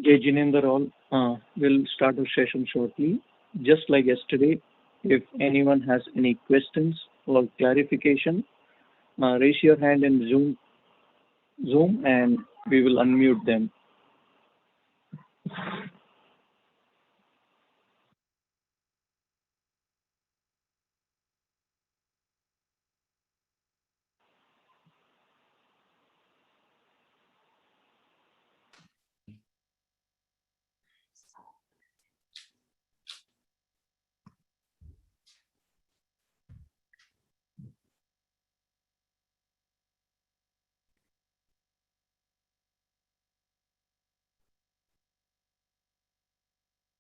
Jai Jinendra all. We'll start our session shortly. Just like yesterday, if anyone has any questions or clarification, raise your hand in Zoom, and we will unmute them.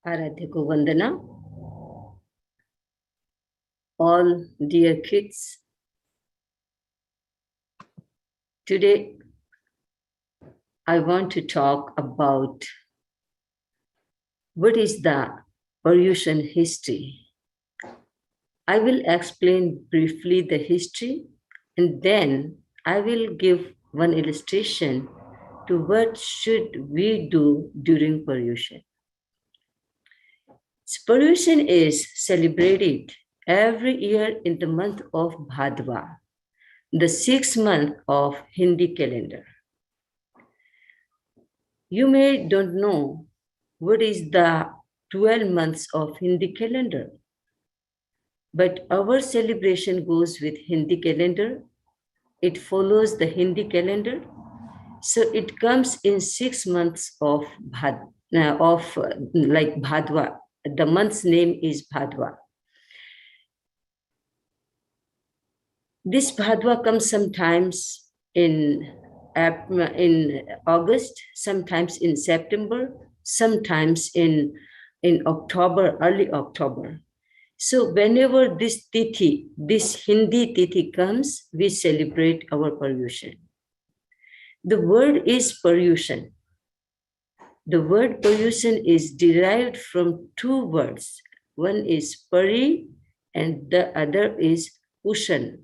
Aradhya ko Vandana. All dear kids, today I want to talk about what is the Paryushan history. I will explain briefly the history, and then I will give one illustration to what should we do during Paryushan. Paryushan is celebrated every year in the month of Bhadwa, the 6th month of Hindi calendar. You may don't know what is the 12 months of Hindi calendar, but our celebration goes with Hindi calendar. It follows the Hindi calendar, so it comes in 6 months of Bhadwa. The month's name is Bhadwa. This Bhadwa comes sometimes in August, sometimes in September, sometimes in October, early October. So whenever this Tithi, this Hindi Tithi comes, we celebrate our Paryushan. The word is Paryushan. The word Paryushan is derived from two words. One is Pari and the other is Ushan.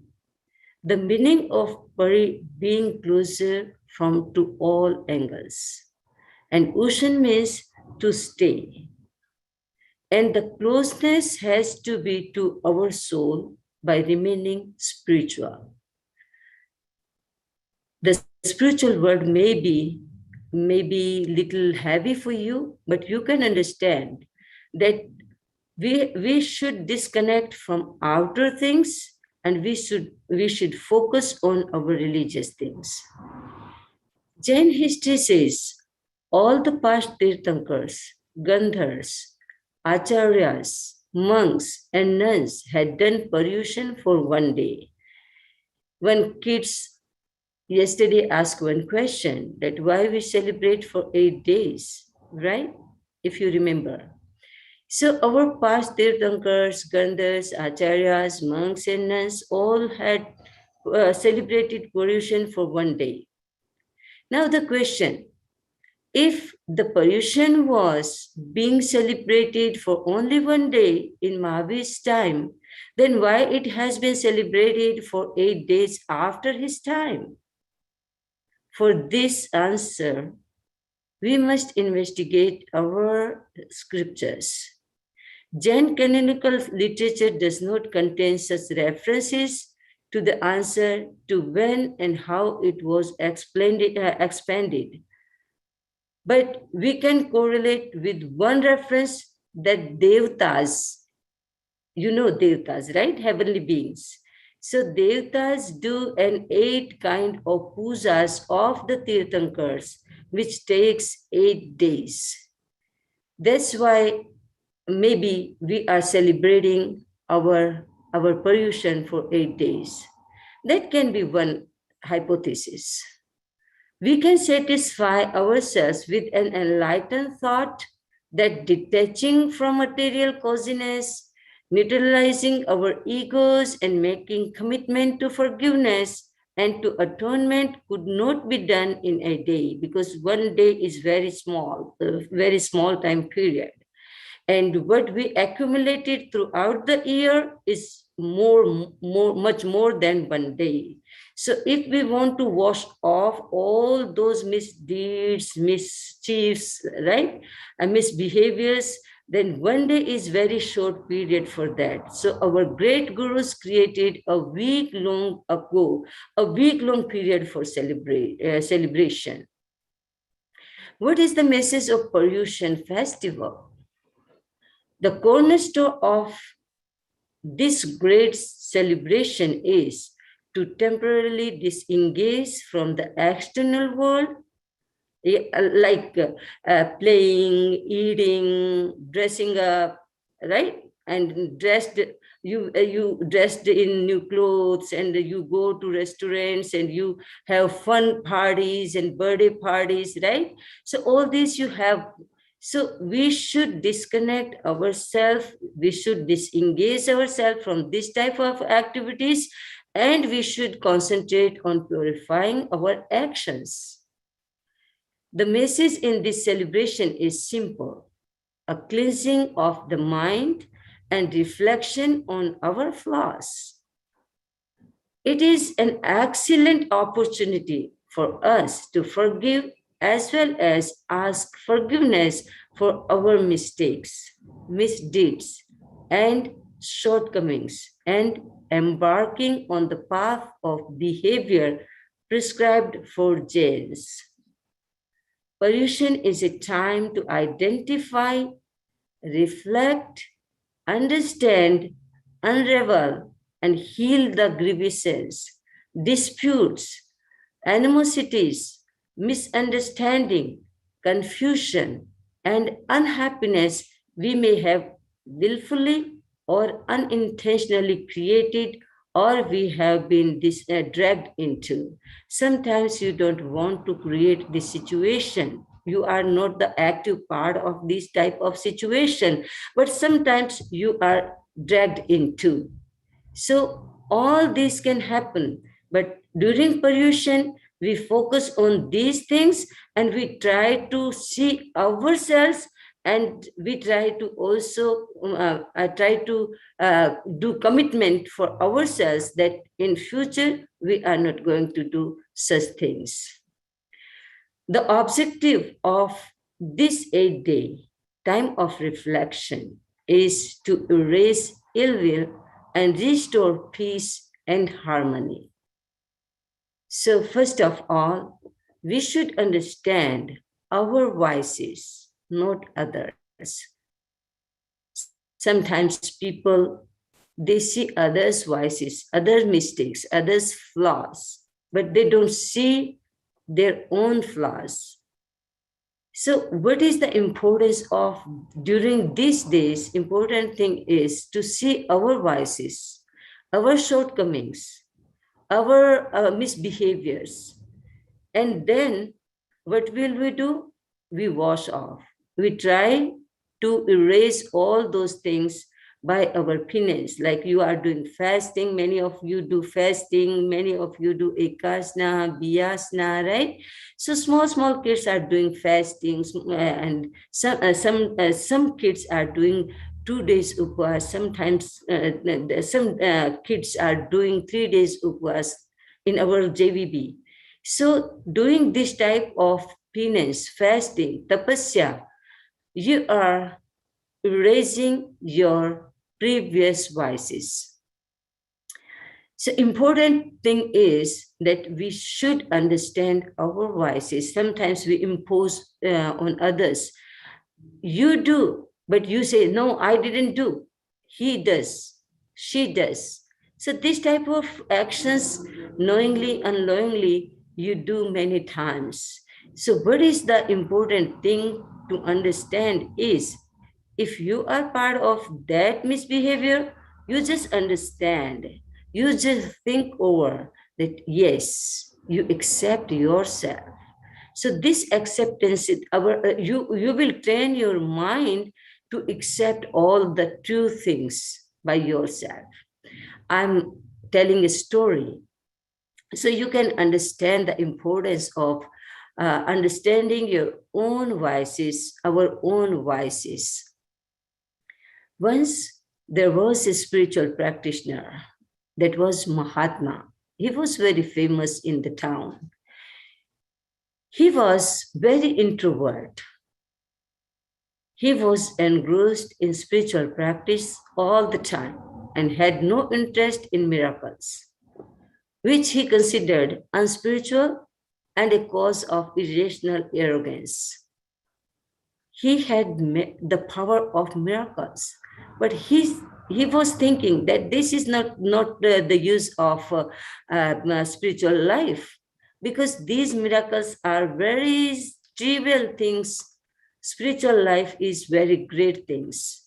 The meaning of Pari being closer from to all angles. And Ushan means to stay. And the closeness has to be to our soul by remaining spiritual. The spiritual word may be little heavy for you, but you can understand that we should disconnect from outer things and we should focus on our religious things. Jain history says all the past Tirthankars, Gandhars, Acharyas, monks and nuns had done Paryushan for one day. When kids yesterday asked one question that why we celebrate for 8 days, right? If you remember. So our past Tirthankars, Gandhas, Acharyas, monks and nuns all had celebrated Paryushan for one day. Now the question, if the Paryushan was being celebrated for only one day in Mahavir's time, then why it has been celebrated for 8 days after his time? For this answer, we must investigate our scriptures. Jain canonical literature does not contain such references to the answer to when and how it was expanded. But we can correlate with one reference that Devtas, you know Devtas, right? Heavenly beings. So Devtas do an 8 kind of pujas of the Tirthankars, which takes 8 days. That's why maybe we are celebrating our Paryushan for 8 days. That can be one hypothesis. We can satisfy ourselves with an enlightened thought that detaching from material coziness, neutralizing our egos and making commitment to forgiveness and to atonement could not be done in a day because one day is very small time period. And what we accumulated throughout the year is much more than one day. So if we want to wash off all those misdeeds, mischiefs, right, and misbehaviors, then one day is very short period for that. So our great gurus created a week long ago, a week long period for celebration. What is the message of Pollution Festival? The cornerstone of this great celebration is to temporarily disengage from the external world, like playing, eating, dressing up, right? And dressed, you dressed in new clothes, and you go to restaurants and you have fun parties and birthday parties, right? So all this you have. So we should disconnect ourselves, we should disengage ourselves from this type of activities, and we should concentrate on purifying our actions. The message in this celebration is simple: a cleansing of the mind and reflection on our flaws. It is an excellent opportunity for us to forgive as well as ask forgiveness for our mistakes, misdeeds, and shortcomings, and embarking on the path of behavior prescribed for Jains. Pollution is a time to identify, reflect, understand, unravel, and heal the grievances, disputes, animosities, misunderstanding, confusion, and unhappiness we may have willfully or unintentionally created, or we have been dragged into. Sometimes you don't want to create this situation. You are not the active part of this type of situation, but sometimes you are dragged into. So all this can happen, but during pollution, we focus on these things and we try to see ourselves, and we try to also try to do commitment for ourselves that in future we are not going to do such things. The objective of this 8-day time of reflection is to erase ill will and restore peace and harmony. So, first of all, we should understand our vices, not others. Sometimes people, they see others' vices, other mistakes, others' flaws, but they don't see their own flaws. So what is the importance of during these days? Important thing is to see our vices, our shortcomings, our misbehaviors. And then what will we do? We wash off. We try to erase all those things by our penance. Like you are doing fasting, many of you do fasting, many of you do ekasna, biyasna, right? So small kids are doing fasting, and some kids are doing 2 days upvas. Sometimes some kids are doing 3 days upvas in our JVB. So doing this type of penance, fasting, tapasya, you are erasing your previous vices. So important thing is that we should understand our vices. Sometimes we impose on others. You do, but you say, no, I didn't do. He does, she does. So this type of actions, knowingly, unknowingly, you do many times. So what is the important thing to understand is, if you are part of that misbehavior, you just understand. You just think over that, yes, you accept yourself. So this acceptance, you will train your mind to accept all the true things by yourself. I'm telling a story so you can understand the importance of understanding your own vices, our own vices. Once there was a spiritual practitioner that was Mahatma. He was very famous in the town. He was very introvert. He was engrossed in spiritual practice all the time and had no interest in miracles, which he considered unspiritual and a cause of irrational arrogance. He had the power of miracles, but he was thinking that this is not the use of spiritual life, because these miracles are very trivial things. Spiritual life is very great things,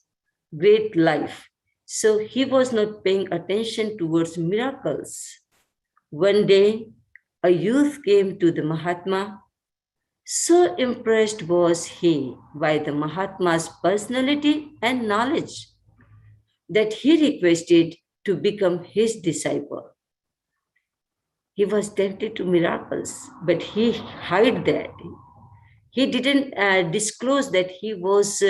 great life. So he was not paying attention towards miracles. One day, a youth came to the Mahatma. So impressed was he by the Mahatma's personality and knowledge that he requested to become his disciple. He was tempted to miracles, but he hid that. He didn't disclose that he was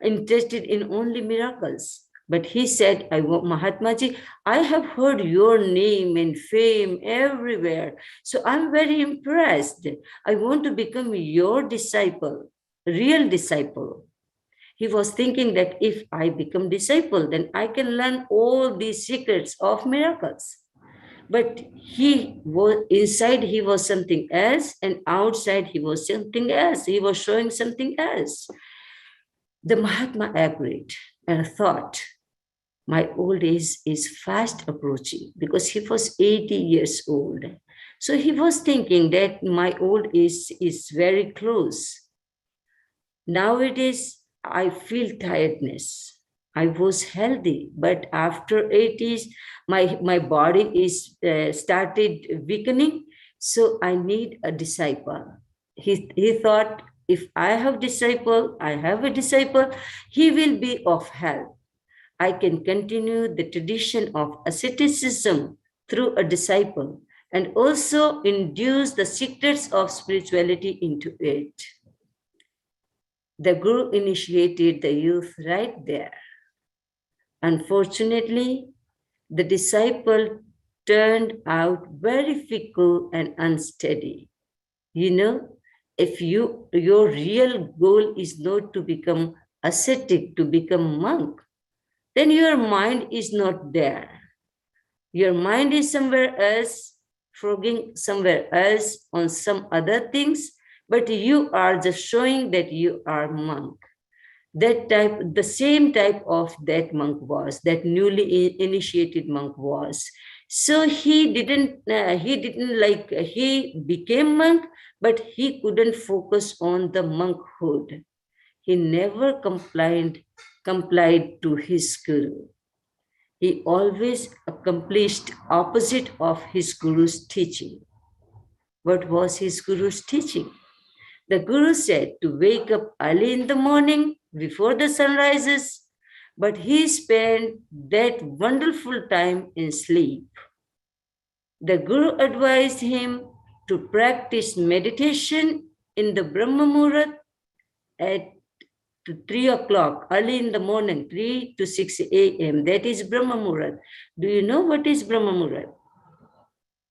interested in only miracles. But he said, Mahatmaji, I have heard your name and fame everywhere. So I'm very impressed. I want to become your disciple, real disciple. He was thinking that if I become disciple, then I can learn all these secrets of miracles. But he was inside, he was something else, and outside he was something else. He was showing something else. The Mahatma agreed and thought, my old age is fast approaching, because he was 80 years old. So he was thinking that my old age is very close. Nowadays, I feel tiredness. I was healthy, but after 80s, my body is started weakening. So I need a disciple. He thought, if I have a disciple, he will be of help. I can continue the tradition of asceticism through a disciple and also induce the secrets of spirituality into it. The Guru initiated the youth right there. Unfortunately, the disciple turned out very fickle and unsteady. You know, if your real goal is not to become ascetic, to become monk, then your mind is not there. Your mind is somewhere else, frogging somewhere else on some other things, but you are just showing that you are monk. The same type of that monk was, that newly initiated monk was. So he became monk, but he couldn't focus on the monkhood. He never complied to his guru. He always accomplished opposite of his guru's teaching. What was his guru's teaching? The Guru said to wake up early in the morning before the sun rises, but he spent that wonderful time in sleep. The Guru advised him to practice meditation in the Brahma Muhurat at 3 o'clock, early in the morning, 3 to 6 a.m. That is Brahma Muhurat. Do you know what is Brahma Muhurat?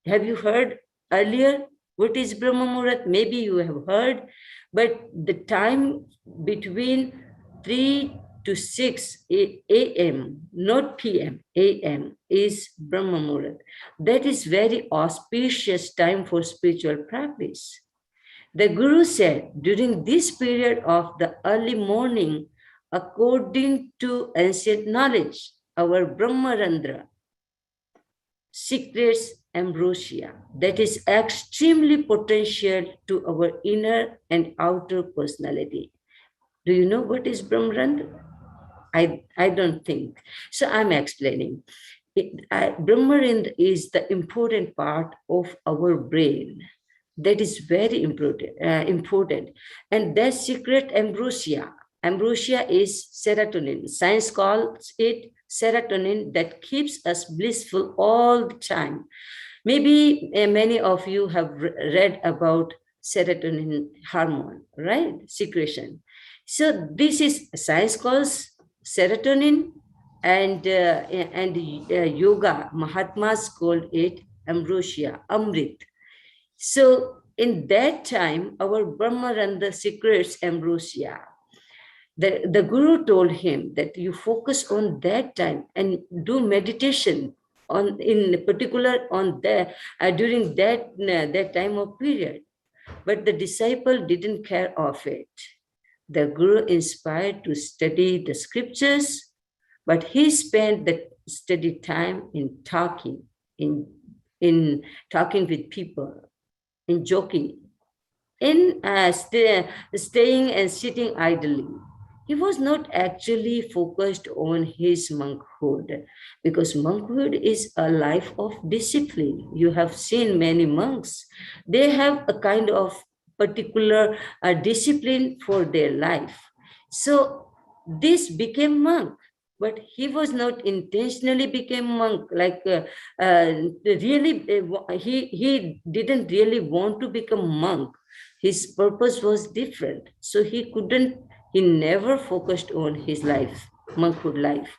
Have you heard earlier what is Brahma Muhurat? Maybe you have heard, but the time between 3 to 6 a.m., not p.m., a.m. is Brahma Muhurat. That is very auspicious time for spiritual practice. The Guru said, during this period of the early morning, according to ancient knowledge, our Brahmarandra secretes ambrosia that is extremely potential to our inner and outer personality. Do you know what is Brahmarandra? I don't think. So I'm explaining. Brahmarandra is the important part of our brain. That is very important. And that secret ambrosia. Ambrosia is serotonin. Science calls it serotonin, that keeps us blissful all the time. Maybe many of you have read about serotonin hormone, right? Secretion. So this is science calls serotonin, and yoga Mahatmas called it ambrosia, amrit. So in that time, our Brahma ran the secrets ambrosia. The guru told him that you focus on that time and do meditation on in particular on the during that time of period. But the disciple didn't care of it. The guru inspired to study the scriptures, but he spent the study time in in talking with people, in joking, in staying and sitting idly. He was not actually focused on his monkhood, because monkhood is a life of discipline. You have seen many monks, they have a kind of particular discipline for their life. So this became monk, but he was not intentionally became monk, like really he didn't really want to become monk. His purpose was different, so he never focused on his life, monkhood life.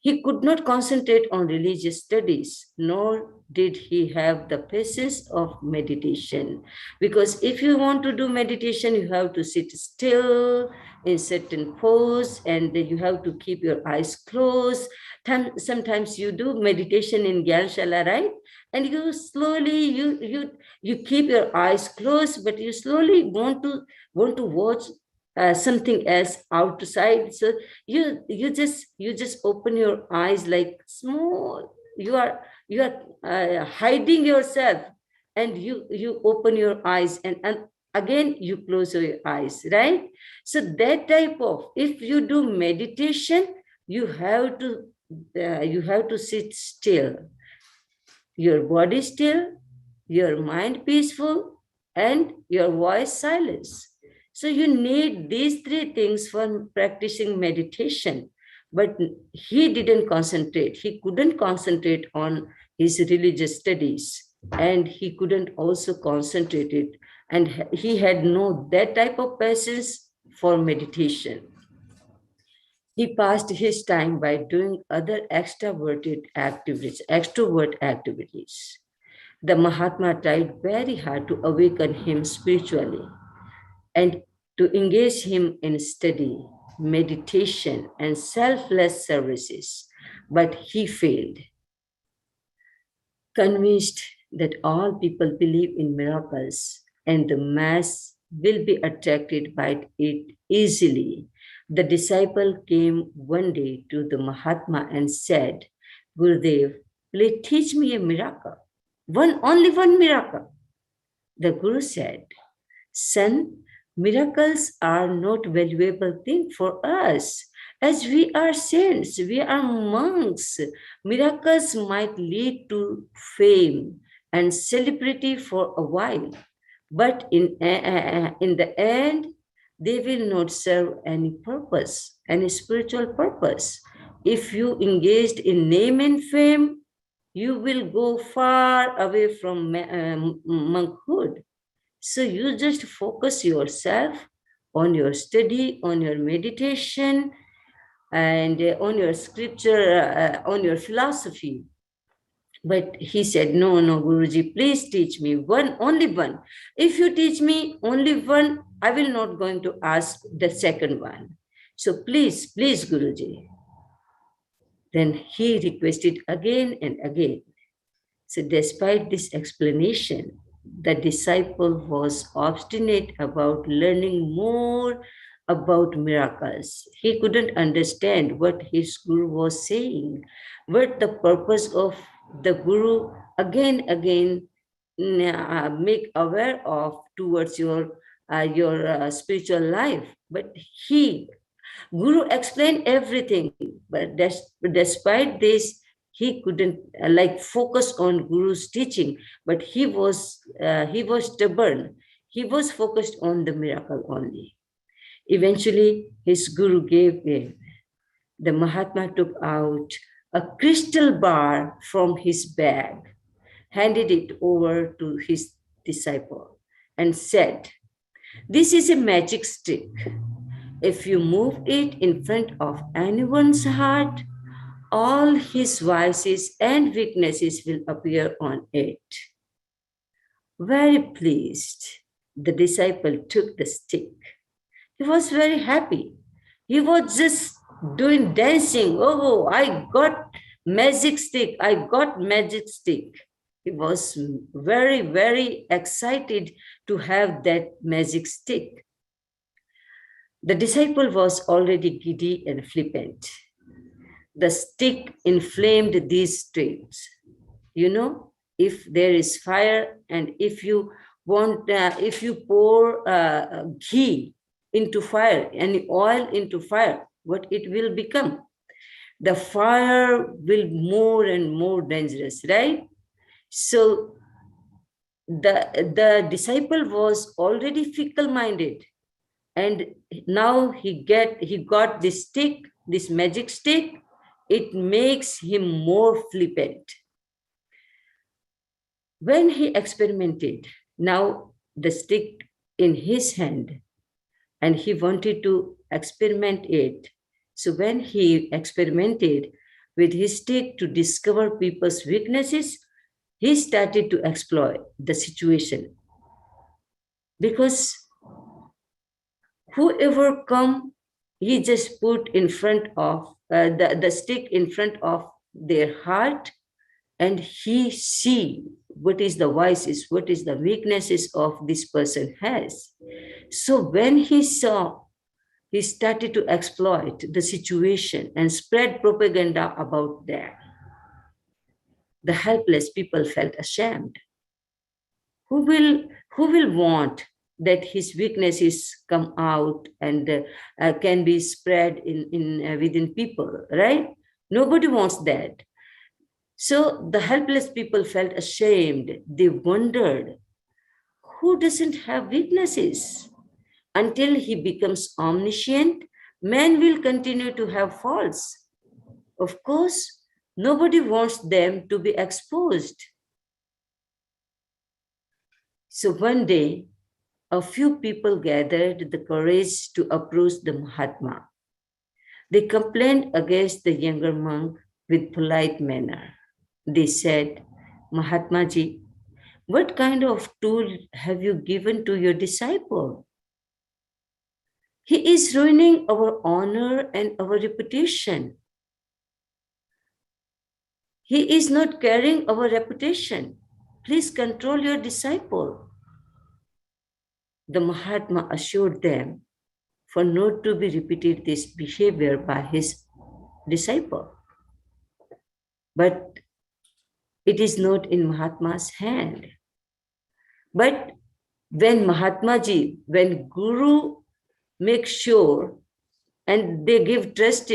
He could not concentrate on religious studies, nor did he have the patience of meditation. Because if you want to do meditation, you have to sit still in certain pose, and you have to keep your eyes closed. Sometimes you do meditation in Gyanshala, right? And you slowly you keep your eyes closed, but you slowly want to watch something else outside. So you just open your eyes like small. You are hiding yourself, and you open your eyes, and again you close your eyes, right? So that type of, if you do meditation, you have to sit still, your body still, your mind peaceful, and your voice silence. So you need these three things for practicing meditation. But he didn't concentrate. He couldn't concentrate on his religious studies, and he couldn't also concentrate it. And he had no that type of patience for meditation. He passed his time by doing other extrovert activities. The Mahatma tried very hard to awaken him spiritually and to engage him in study, meditation, and selfless services, but he failed. Convinced that all people believe in miracles and the mass will be attracted by it easily, the disciple came one day to the Mahatma and said, Gurudev, please teach me a miracle. Only one miracle. The Guru said, Son, miracles are not valuable thing for us. As we are saints, we are monks. Miracles might lead to fame and celebrity for a while, but in the end, they will not serve any purpose, any spiritual purpose. If you engaged in name and fame, you will go far away from monkhood. So you just focus yourself on your study, on your meditation, and on your scripture, on your philosophy. But he said, no, Guruji, please teach me one, only one. If you teach me only one, I will not going to ask the second one. So please, Guruji. Then he requested again and again. So despite this explanation, the disciple was obstinate about learning more about miracles. He couldn't understand what his guru was saying, what the purpose of the guru again make aware of towards your spiritual life. But Guru explained everything, but despite this, he couldn't focus on Guru's teaching. But he was stubborn. He was focused on the miracle only. Eventually, his Guru gave in. The Mahatma took out a crystal bar from his bag, handed it over to his disciple, and said, "This is a magic stick. If you move it in front of anyone's heart, all his vices and weaknesses will appear on it. Very pleased, the disciple took the stick. He was very happy. He was just doing dancing. Oh, I got magic stick. I got magic stick. He was very, very excited to have that magic stick. The disciple was already giddy and flippant. The stick inflamed these streets. You know, if there is fire and if you if you pour ghee into fire and oil into fire, what it will become? The fire will more and more dangerous, right? So the disciple was already fickle-minded, and now he got this stick, this magic stick. It makes him more flippant. When he experimented, now the stick in his hand, and he wanted to experiment it. So when he experimented with his stick to discover people's weaknesses, he started to exploit the situation. Because whoever come, he just put in front of the stick in front of their heart, and he see what is the vices, what is the weaknesses of this person has. So when he saw, he started to exploit the situation and spread propaganda about that. The helpless people felt ashamed. Who will want that his weaknesses come out and can be spread in within people, right? Nobody wants that. So the helpless people felt ashamed. They wondered, who doesn't have weaknesses? Until he becomes omniscient, man will continue to have faults. Of course, nobody wants them to be exposed. So one day, a few people gathered the courage to approach the Mahatma. They complained against the younger monk with polite manner. They said, Mahatma ji, what kind of tool have you given to your disciple? He is ruining our honor and our reputation. He is not carrying our reputation. Please control your disciple. The Mahatma assured them for not to be repeated this behavior by his disciple. But it is not in Mahatma's hand. But when when Guru makes sure and they give trust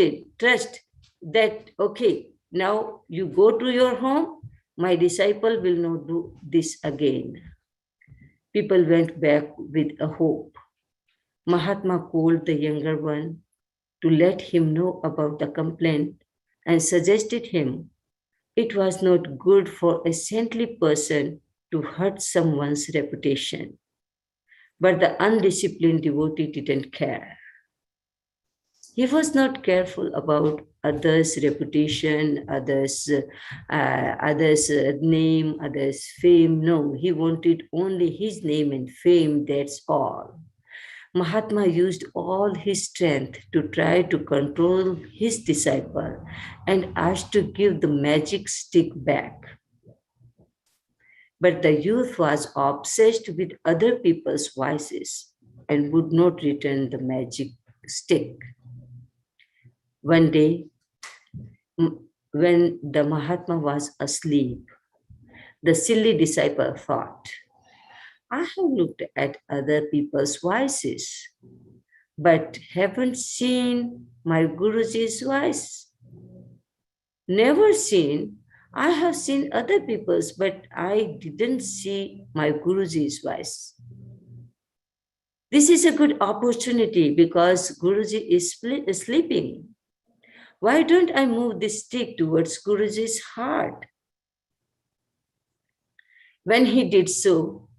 that, okay, now you go to your home, my disciple will not do this again. People went back with a hope. Mahatma called the younger one to let him know about the complaint and suggested him it was not good for a saintly person to hurt someone's reputation. But the undisciplined devotee didn't care. He was not careful about others' reputation, others' name, others' fame. No, he wanted only his name and fame, that's all. Mahatma used all his strength to try to control his disciple and asked to give the magic stick back. But the youth was obsessed with other people's vices and would not return the magic stick. One day, when the Mahatma was asleep, the silly disciple thought, I have looked at other people's vices, but haven't seen my Guruji's vice. Never seen. I have seen other people's, but I didn't see my Guruji's vice. This is a good opportunity because Guruji is sleeping. Why don't I move this stick towards Guruji's heart? When he did so,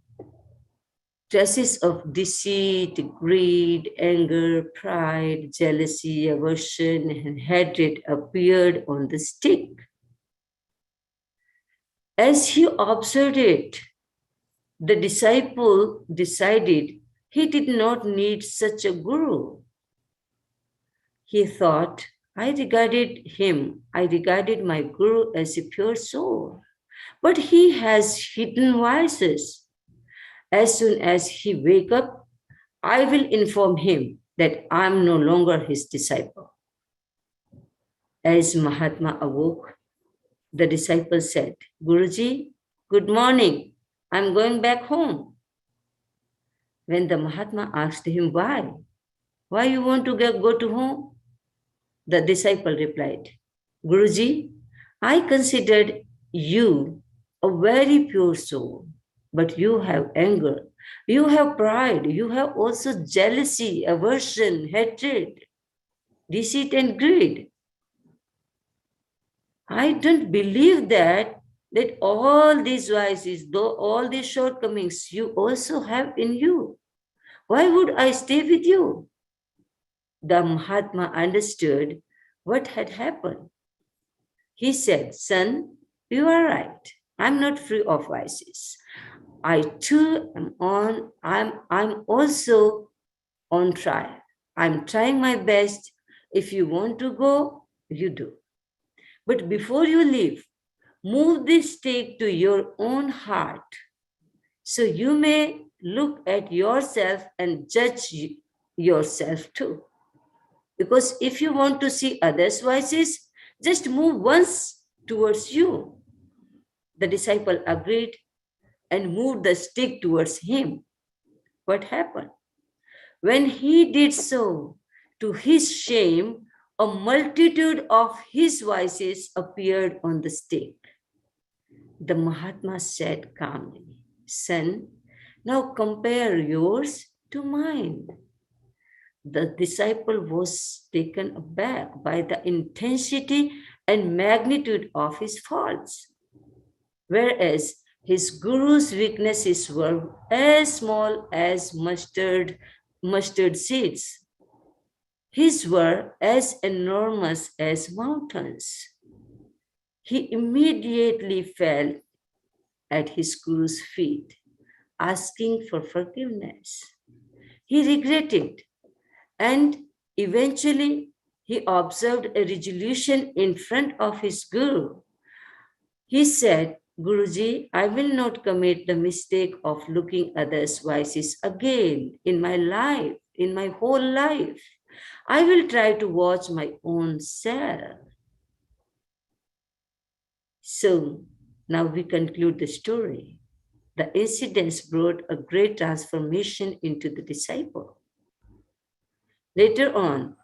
Traces of deceit, greed, anger, pride, jealousy, aversion, and hatred appeared on the stick. As he observed it, the disciple decided he did not need such a guru. He thought, I regarded my guru as a pure soul, but he has hidden vices. As soon as he wake up, I will inform him that I am no longer his disciple. As Mahatma awoke, the disciple said, Guruji, good morning. I am going back home. When the Mahatma asked him why you want to go to home? The disciple replied, Guruji, I considered you a very pure soul, but you have anger, you have pride, you have also jealousy, aversion, hatred, deceit, and greed. I don't believe that all these vices, though all these shortcomings, you also have in you. Why would I stay with you? The Mahatma understood what had happened. He said, Son, you are right. I'm not free of vices. I too I'm also on trial. I'm trying my best. If you want to go, you do. But before you leave, move this stake to your own heart. So you may look at yourself and judge yourself too. Because if you want to see others' vices, just move once towards you. The disciple agreed and moved the stick towards him. What happened? When he did so, to his shame, a multitude of his vices appeared on the stick. The Mahatma said calmly, Son, now compare yours to mine. The disciple was taken aback by the intensity and magnitude of his faults, whereas his guru's weaknesses were as small as mustard seeds. His were as enormous as mountains. He immediately fell at his guru's feet, asking for forgiveness. He regretted, and eventually he observed a resolution in front of his guru. He said, Guruji, I will not commit the mistake of looking others' vices again in my life, in my whole life. I will try to watch my own self. So now we conclude the story. The incidents brought a great transformation into the disciple. Later on,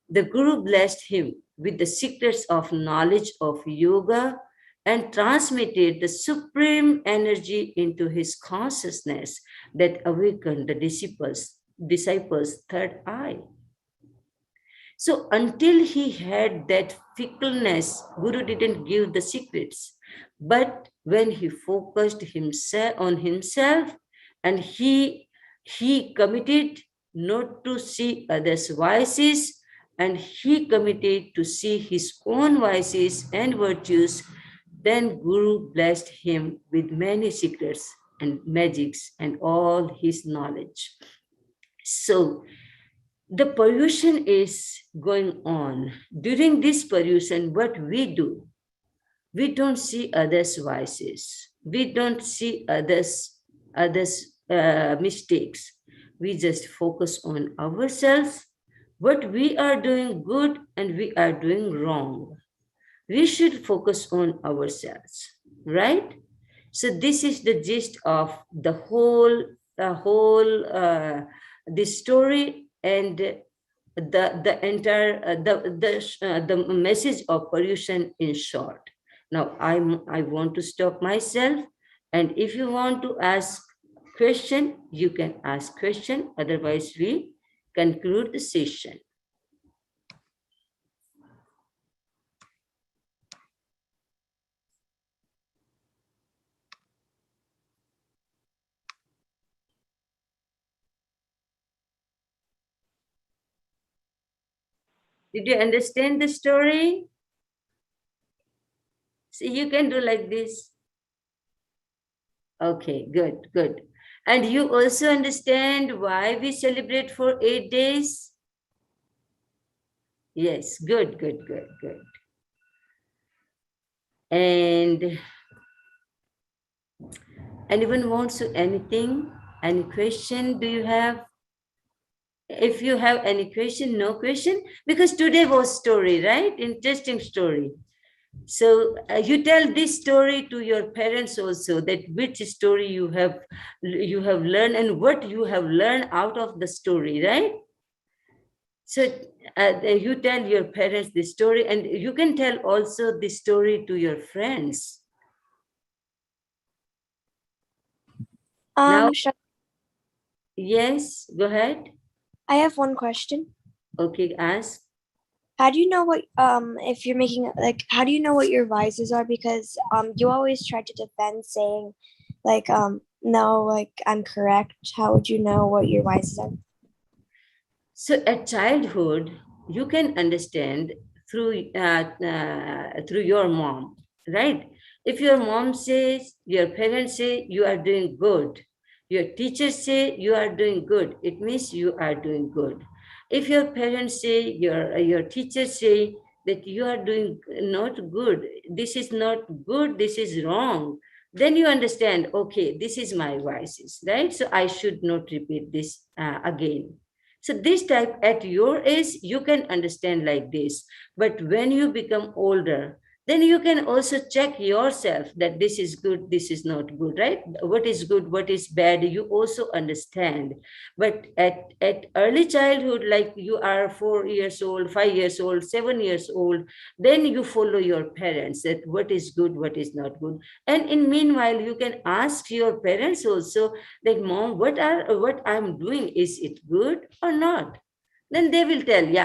the Guru blessed him with the secrets of knowledge of yoga and transmitted the supreme energy into his consciousness that awakened the disciples' third eye. So until he had that fickleness, Guru didn't give the secrets. But when he focused on himself and he committed not to see others' vices, and he committed to see his own vices and virtues, then Guru blessed him with many secrets and magics and all his knowledge. So the pollution is going on. During this pollution, what we do, we don't see others' vices. We don't see others' mistakes. We just focus on ourselves, what we are doing good and we are doing wrong. We should focus on ourselves, right? So this is the gist of the whole this story, and the entire the message of pollution in short. Now I want to stop myself, and if you want to ask question, you can ask question. Otherwise, we conclude the session. Did you understand the story? See, you can do like this. Okay, good, good. And you also understand why we celebrate for 8 days? Yes, good, good, good, good. And anyone wants to anything? Any question do you have? If you have any question, no question, because today was story, right? Interesting story. So you tell this story to your parents also, that which story you have learned and what you have learned out of the story, right? So you tell your parents the story, and you can tell also the story to your friends. Now, Sh- yes, go ahead. I have one question. Okay, ask. How do you know what if you're making like how do you know what your vices are? Because you always try to defend saying like no, like I'm correct. How would you know what your vices are? So at childhood, you can understand through your mom, right? If your mom says, your parents say you are doing good, your teachers say you are doing good, it means you are doing good. If your parents say, your teachers say that you are doing not good, this is not good, this is wrong, then you understand, okay, this is my vices, right? So I should not repeat this again. So this type at your age, you can understand like this. But when you become older, then you can also check yourself that this is good, this is not good, right? What is good, what is bad, you also understand. But at early childhood, like you are 4 years old, 5 years old, 7 years old, then you follow your parents that what is good, what is not good. And in meanwhile, you can ask your parents also that, mom, what I'm doing, is it good or not? Then they will tell, yeah,